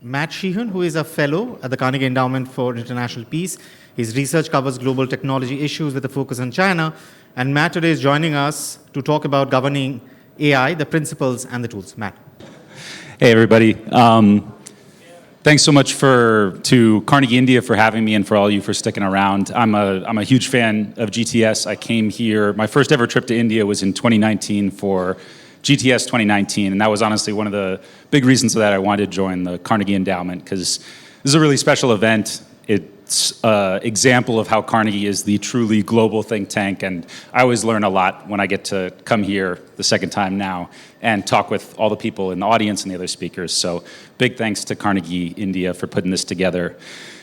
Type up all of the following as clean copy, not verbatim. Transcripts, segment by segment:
Matt Sheehan, who is a fellow at the Carnegie Endowment for International Peace. His research covers global technology issues with a focus on China. And Matt today is joining us to talk about governing AI, the principles and the tools. Matt. Hey, everybody. Thanks so much to Carnegie India for having me and for all you for sticking around. I'm a huge fan of GTS. I came here, my first ever trip to India was in 2019 for GTS 2019, and that was honestly one of the big reasons that I wanted to join the Carnegie Endowment, because this is a really special event. It's an example of how Carnegie is the truly global think tank, and I always learn a lot when I get to come here the second time now and talk with all the people in the audience and the other speakers. So big thanks to Carnegie India for putting this together.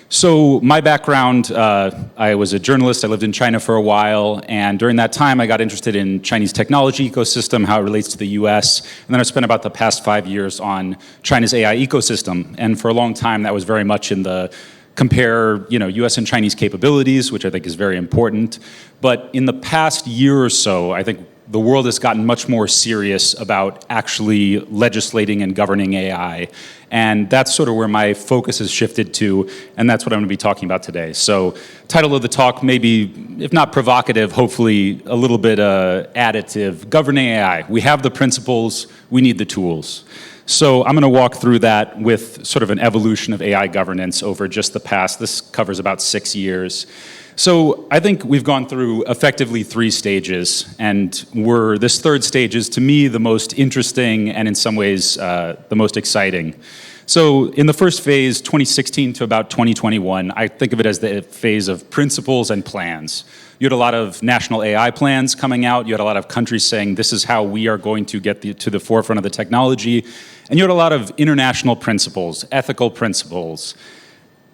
So my background, I was a journalist. I lived in China for a while, and during that time I got interested in Chinese technology ecosystem, how it relates to the US, and then I spent about the past 5 years on China's AI ecosystem. And for a long time that was very much in the compare, US and Chinese capabilities, which I think is very important. But in the past year or so, I think the world has gotten much more serious about actually legislating and governing AI. And that's sort of where my focus has shifted to, and that's what I'm going to be talking about today. So, title of the talk, maybe, if not provocative, hopefully a little bit additive. Governing AI. We have the principles, we need the tools. So I'm going to walk through that with sort of an evolution of AI governance over just the past. This covers about 6 years. So I think we've gone through effectively 3 stages, and this third stage is, to me, the most interesting and in some ways the most exciting. So in the first phase, 2016 to about 2021, I think of it as the phase of principles and plans. You had a lot of national AI plans coming out. You had a lot of countries saying, this is how we are going to get to the forefront of the technology. And you had a lot of international principles, ethical principles.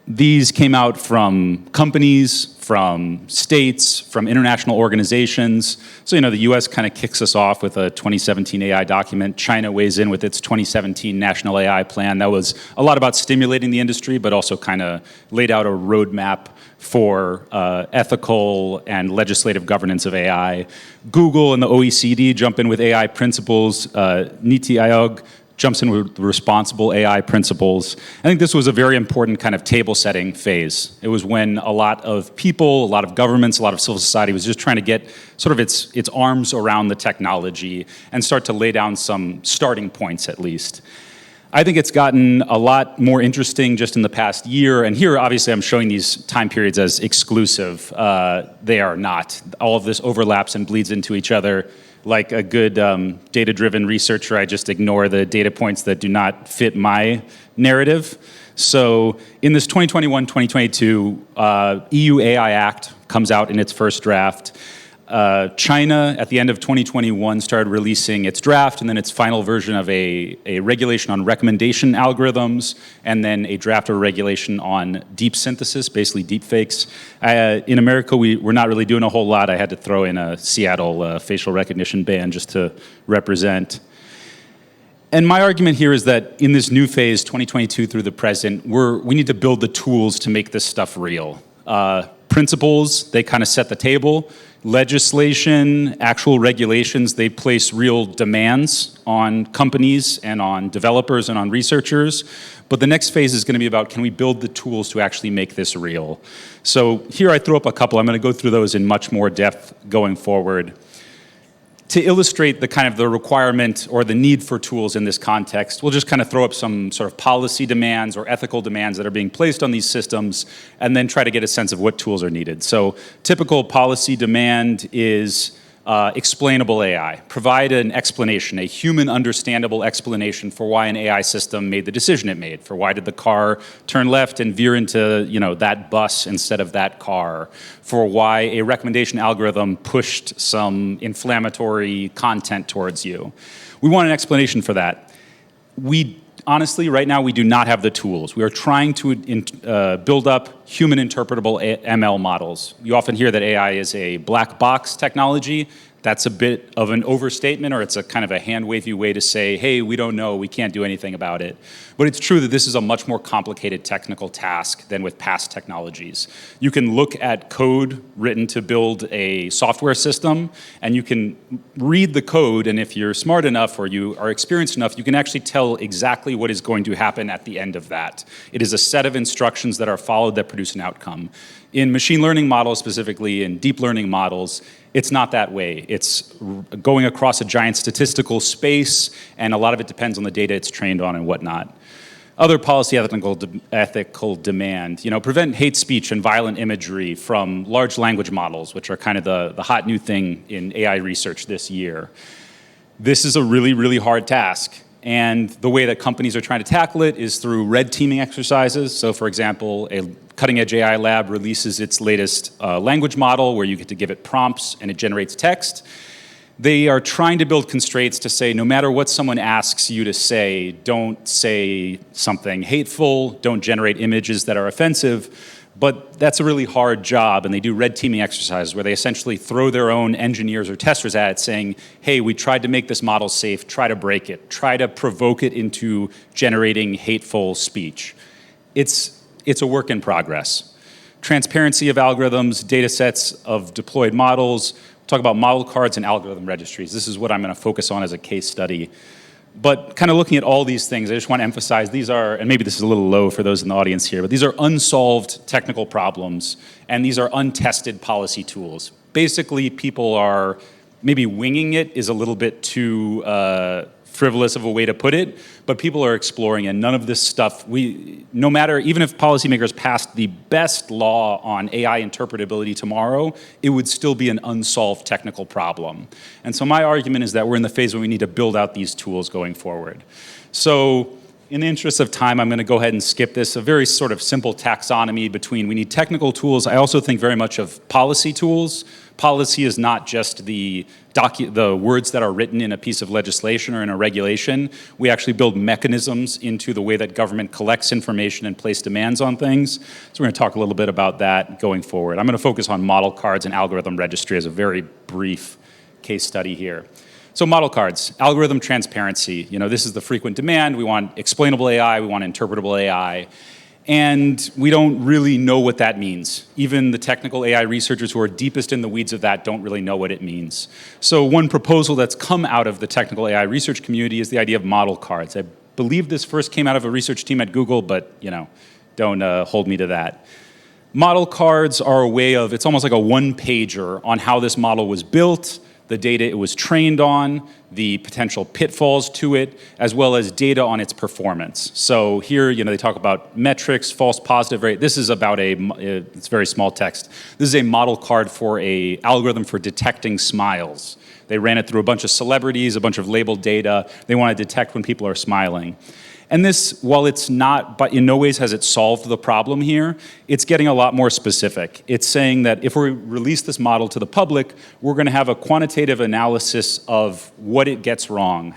These came out from companies, from states, from international organizations. So, the US kind of kicks us off with a 2017 AI document. China weighs in with its 2017 National AI Plan. That was a lot about stimulating the industry, but also kind of laid out a roadmap for ethical and legislative governance of AI. Google and the OECD jump in with AI principles. Niti Aayog jumps in with responsible AI principles. I think this was a very important kind of table-setting phase. It was when a lot of people, a lot of governments, a lot of civil society was just trying to get sort of its arms around the technology and start to lay down some starting points, at least. I think it's gotten a lot more interesting just in the past year, and here obviously I'm showing these time periods as exclusive. They are not. All of this overlaps and bleeds into each other. Like a good data-driven researcher, I just ignore the data points that do not fit my narrative. So in this 2021-2022 EU AI Act comes out in its first draft. China, at the end of 2021, started releasing its draft and then its final version of a regulation on recommendation algorithms, and then a draft of a regulation on deep synthesis, basically deep fakes. In America, we're not really doing a whole lot. I had to throw in a Seattle facial recognition ban just to represent. And my argument here is that in this new phase, 2022 through the present, we need to build the tools to make this stuff real. Principles, they kind of set the table. Legislation, actual regulations, they place real demands on companies and on developers and on researchers. But the next phase is going to be about, can we build the tools to actually make this real? So here I throw up a couple. I'm going to go through those in much more depth going forward. To illustrate the requirement or the need for tools in this context, we'll just kind of throw up some sort of policy demands or ethical demands that are being placed on these systems, and then try to get a sense of what tools are needed. So typical policy demand is explainable AI. Provide an explanation, a human understandable explanation for why an AI system made the decision it made, for why did the car turn left and veer into that bus instead of that car, for why a recommendation algorithm pushed some inflammatory content towards you. We want an explanation for that. Honestly, right now, we do not have the tools. We are trying to build up human interpretable ML models. You often hear that AI is a black box technology. That's a bit of an overstatement, or it's a kind of a hand-wavy way to say, hey, we don't know, we can't do anything about it. But it's true that this is a much more complicated technical task than with past technologies. You can look at code written to build a software system, and you can read the code, and if you're smart enough or you are experienced enough, you can actually tell exactly what is going to happen at the end of that. It is a set of instructions that are followed that produce an outcome. In machine learning models, specifically in deep learning models, it's not that way. It's going across a giant statistical space, and a lot of it depends on the data it's trained on and whatnot. Other policy ethical demand, prevent hate speech and violent imagery from large language models, which are kind of the hot new thing in AI research this year. This is a really, really hard task. And the way that companies are trying to tackle it is through red teaming exercises. So for example, a cutting-edge AI lab releases its latest language model where you get to give it prompts and it generates text. They are trying to build constraints to say, no matter what someone asks you to say, don't say something hateful, don't generate images that are offensive. But that's a really hard job, and they do red teaming exercises where they essentially throw their own engineers or testers at it saying, hey, we tried to make this model safe, try to break it, try to provoke it into generating hateful speech. It's a work in progress. Transparency of algorithms, data sets of deployed models, talk about model cards and algorithm registries. This is what I'm going to focus on as a case study. But kind of looking at all these things, I just want to emphasize these are, and maybe this is a little low for those in the audience here, but these are unsolved technical problems, and these are untested policy tools. Basically, people are maybe winging it is a little bit too frivolous of a way to put it, but people are exploring, and none of this stuff, no matter, even if policymakers passed the best law on AI interpretability tomorrow, it would still be an unsolved technical problem. And so my argument is that we're in the phase where we need to build out these tools going forward. So in the interest of time, I'm going to go ahead and skip this, a very sort of simple taxonomy between we need technical tools. I also think very much of policy tools. Policy is not just the words that are written in a piece of legislation or in a regulation. We actually build mechanisms into the way that government collects information and place demands on things. So we're going to talk a little bit about that going forward. I'm going to focus on model cards and algorithm registry as a very brief case study here. So model cards, algorithm transparency. This is the frequent demand. We want explainable AI, we want interpretable AI. And we don't really know what that means. Even the technical AI researchers who are deepest in the weeds of that don't really know what it means. So one proposal that's come out of the technical AI research community is the idea of model cards. I believe this first came out of a research team at Google, but don't hold me to that. Model cards are a way of, it's almost like a one-pager on how this model was built, the data it was trained on, the potential pitfalls to it, as well as data on its performance. So here, they talk about metrics, false positive rate. This is about it's very small text. This is a model card for a algorithm for detecting smiles. They ran it through a bunch of celebrities, a bunch of labeled data. They want to detect when people are smiling. And this, while it's not, but in no ways has it solved the problem here, it's getting a lot more specific. It's saying that if we release this model to the public, we're going to have a quantitative analysis of what it gets wrong,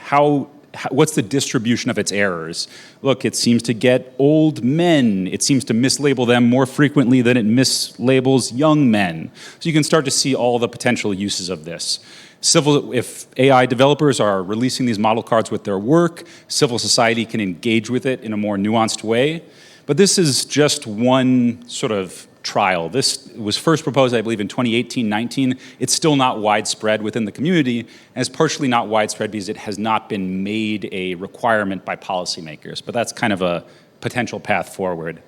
what's the distribution of its errors. Look, it seems to get old men. It seems to mislabel them more frequently than it mislabels young men. So you can start to see all the potential uses of this. If AI developers are releasing these model cards with their work, civil society can engage with it in a more nuanced way. But this is just one sort of trial. This was first proposed, I believe, in 2018-19. It's still not widespread within the community, and it's partially not widespread because it has not been made a requirement by policymakers. But that's kind of a potential path forward.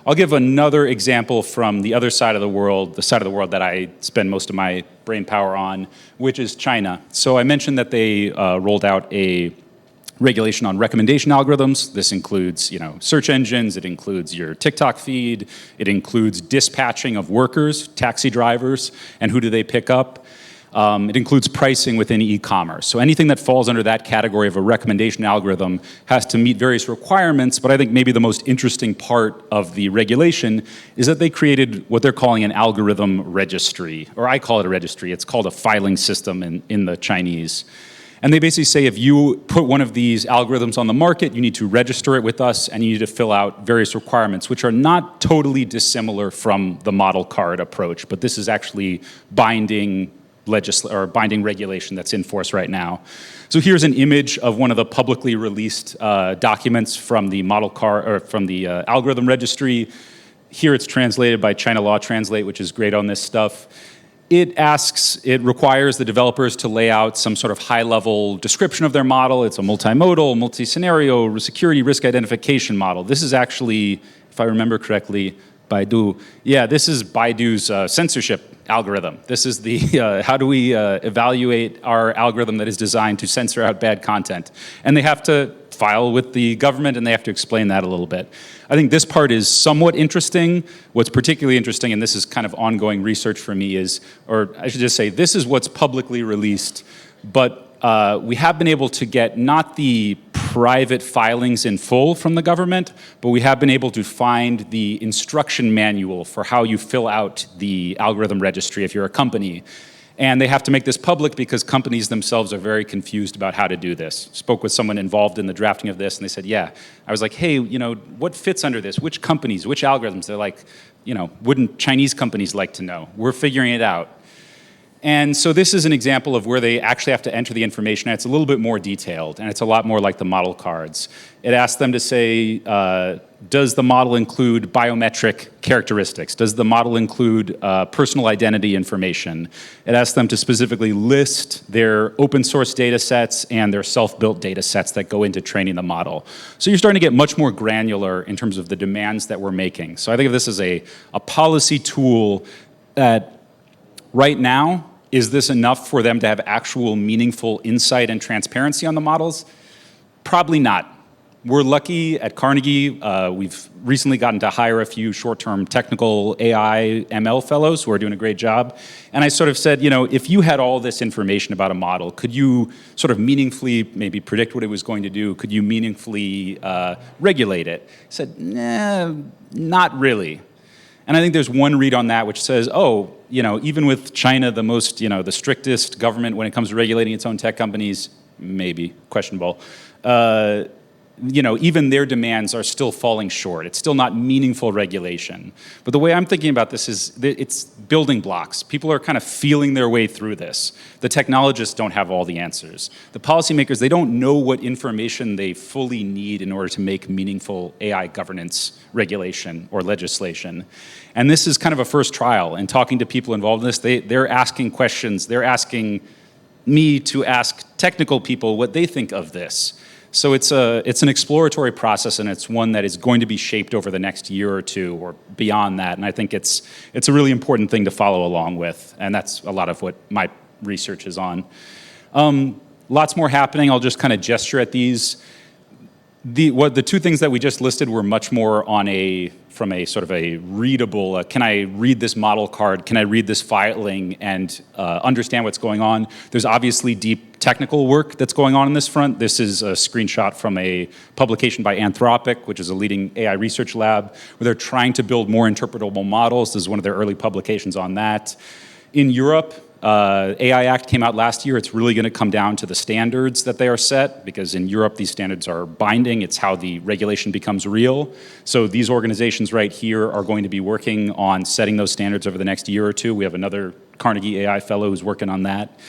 I'll give another example from the other side of the world, the side of the world that I spend most of my brain power on, which is China. So I mentioned that they rolled out a regulation on recommendation algorithms. This includes, search engines. It includes your TikTok feed. It includes dispatching of workers, taxi drivers, and who do they pick up. It includes pricing within e-commerce. So anything that falls under that category of a recommendation algorithm has to meet various requirements, but I think maybe the most interesting part of the regulation is that they created what they're calling an algorithm registry, or I call it a registry. It's called a filing system in the Chinese. And they basically say if you put one of these algorithms on the market, you need to register it with us and you need to fill out various requirements, which are not totally dissimilar from the model card approach, but this is actually binding or binding regulation that's in force right now. So here's an image of one of the publicly released documents from the algorithm registry. Here it's translated by China Law Translate, which is great on this stuff. It requires the developers to lay out some sort of high-level description of their model. It's a multimodal, multi-scenario, security risk identification model. This is actually, if I remember correctly, Baidu. Yeah, this is Baidu's censorship algorithm. This is the, how do we evaluate our algorithm that is designed to censor out bad content? And they have to file with the government, and they have to explain that a little bit. I think this part is somewhat interesting. What's particularly interesting, and this is kind of ongoing research for me, is, or I should just say, this is what's publicly released, but we have been able to get not the private filings in full from the government, but we have been able to find the instruction manual for how you fill out the algorithm registry if you're a company. And they have to make this public because companies themselves are very confused about how to do this. Spoke with someone involved in the drafting of this, and they said, yeah. I was like, hey, what fits under this? Which companies, which algorithms? They're like, wouldn't Chinese companies like to know? We're figuring it out. And so this is an example of where they actually have to enter the information. It's a little bit more detailed, and it's a lot more like the model cards. It asks them to say, does the model include biometric characteristics? Does the model include personal identity information? It asks them to specifically list their open source data sets and their self-built data sets that go into training the model. So you're starting to get much more granular in terms of the demands that we're making. So I think of this as a policy tool that right now, is this enough for them to have actual meaningful insight and transparency on the models? Probably not. We're lucky at Carnegie. We've recently gotten to hire a few short-term technical AI ML fellows who are doing a great job. And I sort of said, if you had all this information about a model, could you sort of meaningfully maybe predict what it was going to do? Could you meaningfully regulate it? I said, nah, not really. And I think there's one read on that which says, even with China, the most, the strictest government when it comes to regulating its own tech companies, maybe questionable, even their demands are still falling short. It's still not meaningful regulation. But the way I'm thinking about this is that it's building blocks. People are kind of feeling their way through this. The technologists don't have all the answers. The policymakers, they don't know what information they fully need in order to make meaningful AI governance regulation or legislation. And this is kind of a first trial. And talking to people involved in this, they're asking questions. They're asking me to ask technical people what they think of this. So it's an exploratory process, and it's one that is going to be shaped over the next year or two or beyond that. And I think it's a really important thing to follow along with. And that's a lot of what my research is on. Lots more happening. I'll just kind of gesture at these. The two things that we just listed were much more from a sort of a readable, can I read this model card? Can I read this filing and understand what's going on? There's obviously deep technical work that's going on this front. This is a screenshot from a publication by Anthropic, which is a leading AI research lab, where they're trying to build more interpretable models. This is one of their early publications on that. In Europe, AI Act came out last year. It's really going to come down to the standards that they are set, because in Europe these standards are binding. It's how the regulation becomes real. So these organizations right here are going to be working on setting those standards over the next year or two. We have another Carnegie AI fellow who's working on that.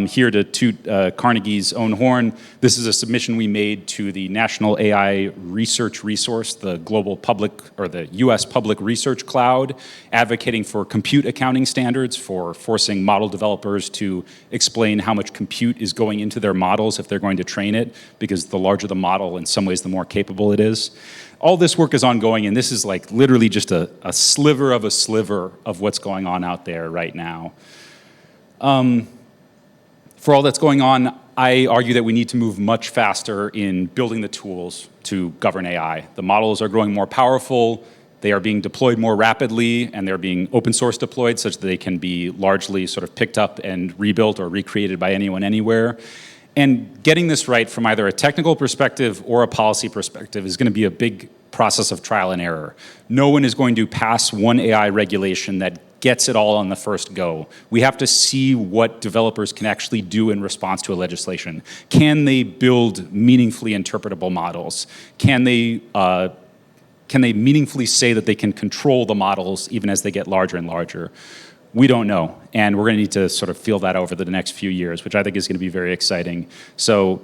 Here to toot Carnegie's own horn, this is a submission we made to the National AI Research Resource, the global public, or the US public research cloud, advocating for compute accounting standards, for forcing model developers to explain how much compute is going into their models if they're going to train it, because the larger the model, in some ways, the more capable it is. All this work is ongoing, and this is like literally just a sliver of what's going on out there right now. For all that's going on, I argue that we need to move much faster in building the tools to govern AI. The models are growing more powerful, they are being deployed more rapidly, and they're being open source deployed such that they can be largely sort of picked up and rebuilt or recreated by anyone anywhere. And getting this right from either a technical perspective or a policy perspective is going to be a big process of trial and error. No one is going to pass one AI regulation that gets it all on the first go. We have to see what developers can actually do in response to a legislation. Can they build meaningfully interpretable models? Can they meaningfully say that they can control the models even as they get larger and larger? we don't know. And we're going to need to sort of feel that over the next few years, which I think is going to be very exciting. So,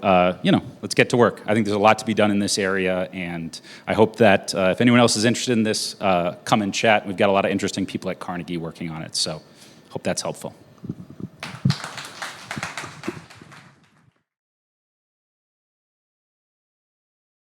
let's get to work. I think there's a lot to be done in this area, and I hope that if anyone else is interested in this, come and chat. We've got a lot of interesting people at Carnegie working on it, so hope that's helpful.